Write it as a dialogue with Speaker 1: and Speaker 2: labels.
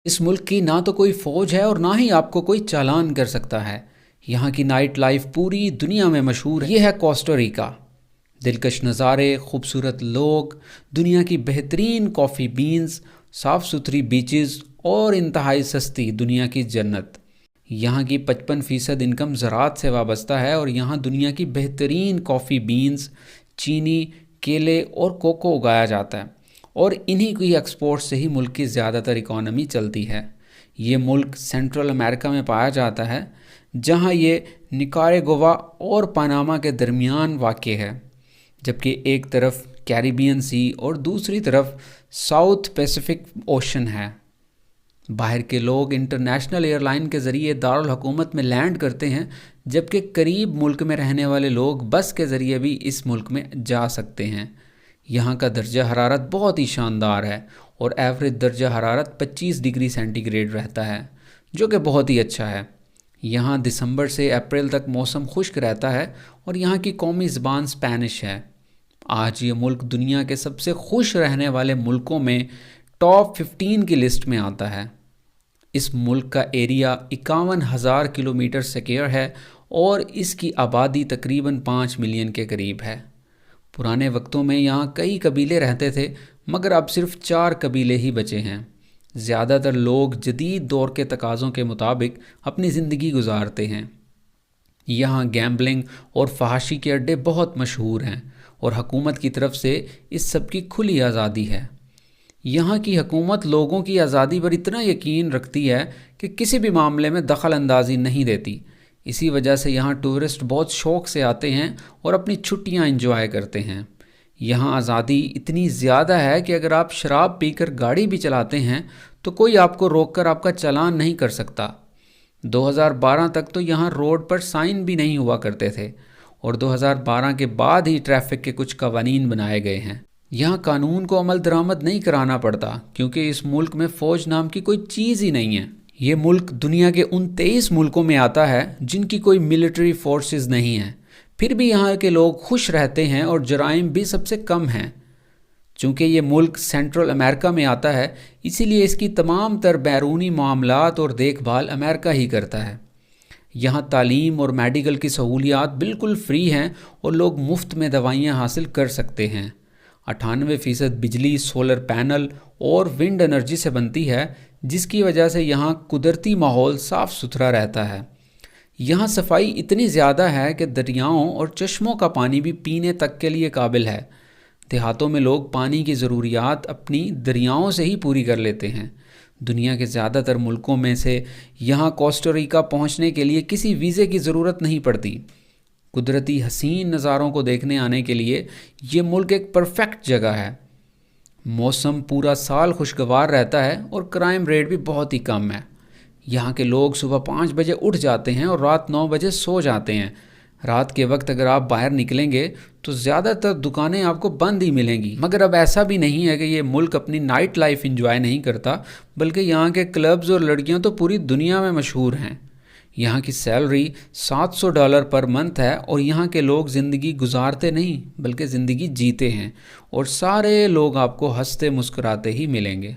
Speaker 1: اس ملک کی نہ تو کوئی فوج ہے اور نہ ہی آپ کو کوئی چالان کر سکتا ہے۔ یہاں کی نائٹ لائف پوری دنیا میں مشہور ہے۔ یہ ہے کوسٹاریکا۔ دلکش نظارے، خوبصورت لوگ، دنیا کی بہترین کافی بینز، صاف ستھری بیچز اور انتہائی سستی دنیا کی جنت۔ یہاں کی 55% انکم زراعت سے وابستہ ہے اور یہاں دنیا کی بہترین کافی بینز، چینی، کیلے اور کوکو اگایا جاتا ہے، اور انہی کی ایکسپورٹ سے ہی ملک کی زیادہ تر اکانومی چلتی ہے۔ یہ ملک سینٹرل امریکہ میں پایا جاتا ہے، جہاں یہ نکاراگوا اور پاناما کے درمیان واقع ہے، جبکہ ایک طرف کیریبین سی اور دوسری طرف ساؤتھ پیسیفک اوشن ہے۔ باہر کے لوگ انٹرنیشنل ایئر لائن کے ذریعے دارالحکومت میں لینڈ کرتے ہیں، جبکہ قریب ملک میں رہنے والے لوگ بس کے ذریعے بھی اس ملک میں جا سکتے ہیں۔ یہاں کا درجہ حرارت بہت ہی شاندار ہے اور ایوریج درجہ حرارت 25 ڈگری سینٹی گریڈ رہتا ہے، جو کہ بہت ہی اچھا ہے۔ یہاں دسمبر سے اپریل تک موسم خشک رہتا ہے اور یہاں کی قومی زبان اسپینش ہے۔ آج یہ ملک دنیا کے سب سے خوش رہنے والے ملکوں میں ٹاپ 15 کی لسٹ میں آتا ہے۔ اس ملک کا ایریا 51,000 کلومیٹر سکوائر ہے اور اس کی آبادی تقریباً 5 ملین کے قریب ہے۔ پرانے وقتوں میں یہاں کئی قبیلے رہتے تھے، مگر اب صرف 4 قبیلے ہی بچے ہیں۔ زیادہ تر لوگ جدید دور کے تقاضوں کے مطابق اپنی زندگی گزارتے ہیں۔ یہاں گیمبلنگ اور فحاشی کے اڈے بہت مشہور ہیں اور حکومت کی طرف سے اس سب کی کھلی آزادی ہے۔ یہاں کی حکومت لوگوں کی آزادی پر اتنا یقین رکھتی ہے کہ کسی بھی معاملے میں دخل اندازی نہیں دیتی۔ اسی وجہ سے یہاں ٹورسٹ بہت شوق سے آتے ہیں اور اپنی چھٹیاں انجوائے کرتے ہیں۔ یہاں آزادی اتنی زیادہ ہے کہ اگر آپ شراب پی کر گاڑی بھی چلاتے ہیں تو کوئی آپ کو روک کر آپ کا چالان نہیں کر سکتا۔ 2012 تک تو یہاں روڈ پر سائن بھی نہیں ہوا کرتے تھے، اور 2012 کے بعد ہی ٹریفک کے کچھ قوانین بنائے گئے ہیں۔ یہاں قانون کو عمل درآمد نہیں کرانا پڑتا، کیونکہ اس ملک میں فوج نام کی کوئی چیز ہی نہیں ہے۔ یہ ملک دنیا کے ان 23 ملکوں میں آتا ہے جن کی کوئی ملٹری فورسز نہیں ہیں، پھر بھی یہاں کے لوگ خوش رہتے ہیں اور جرائم بھی سب سے کم ہیں۔ چونکہ یہ ملک سینٹرل امریکہ میں آتا ہے، اسی لیے اس کی تمام تر بیرونی معاملات اور دیکھ بھال امریکہ ہی کرتا ہے۔ یہاں تعلیم اور میڈیکل کی سہولیات بالکل فری ہیں اور لوگ مفت میں دوائیاں حاصل کر سکتے ہیں۔ 98% بجلی سولر پینل اور ونڈ انرجی سے بنتی ہے، جس کی وجہ سے یہاں قدرتی ماحول صاف ستھرا رہتا ہے۔ یہاں صفائی اتنی زیادہ ہے کہ دریاؤں اور چشموں کا پانی بھی پینے تک کے لیے قابل ہے۔ دیہاتوں میں لوگ پانی کی ضروریات اپنی دریاؤں سے ہی پوری کر لیتے ہیں۔ دنیا کے زیادہ تر ملکوں میں سے یہاں کوسٹاریکا پہنچنے کے لیے کسی ویزے کی ضرورت نہیں پڑتی۔ قدرتی حسین نظاروں کو دیکھنے آنے کے لیے یہ ملک ایک پرفیکٹ جگہ ہے۔ موسم پورا سال خوشگوار رہتا ہے اور کرائم ریٹ بھی بہت ہی کم ہے۔ یہاں کے لوگ صبح 5 بجے اٹھ جاتے ہیں اور رات 9 بجے سو جاتے ہیں۔ رات کے وقت اگر آپ باہر نکلیں گے تو زیادہ تر دکانیں آپ کو بند ہی ملیں گی۔ مگر اب ایسا بھی نہیں ہے کہ یہ ملک اپنی نائٹ لائف انجوائے نہیں کرتا، بلکہ یہاں کے کلبز اور لڑکیاں تو پوری دنیا میں مشہور ہیں۔ یہاں کی سیلری $700 پر منتھ ہے اور یہاں کے لوگ زندگی گزارتے نہیں بلکہ زندگی جیتے ہیں، اور سارے لوگ آپ کو ہنستے مسکراتے ہی ملیں گے۔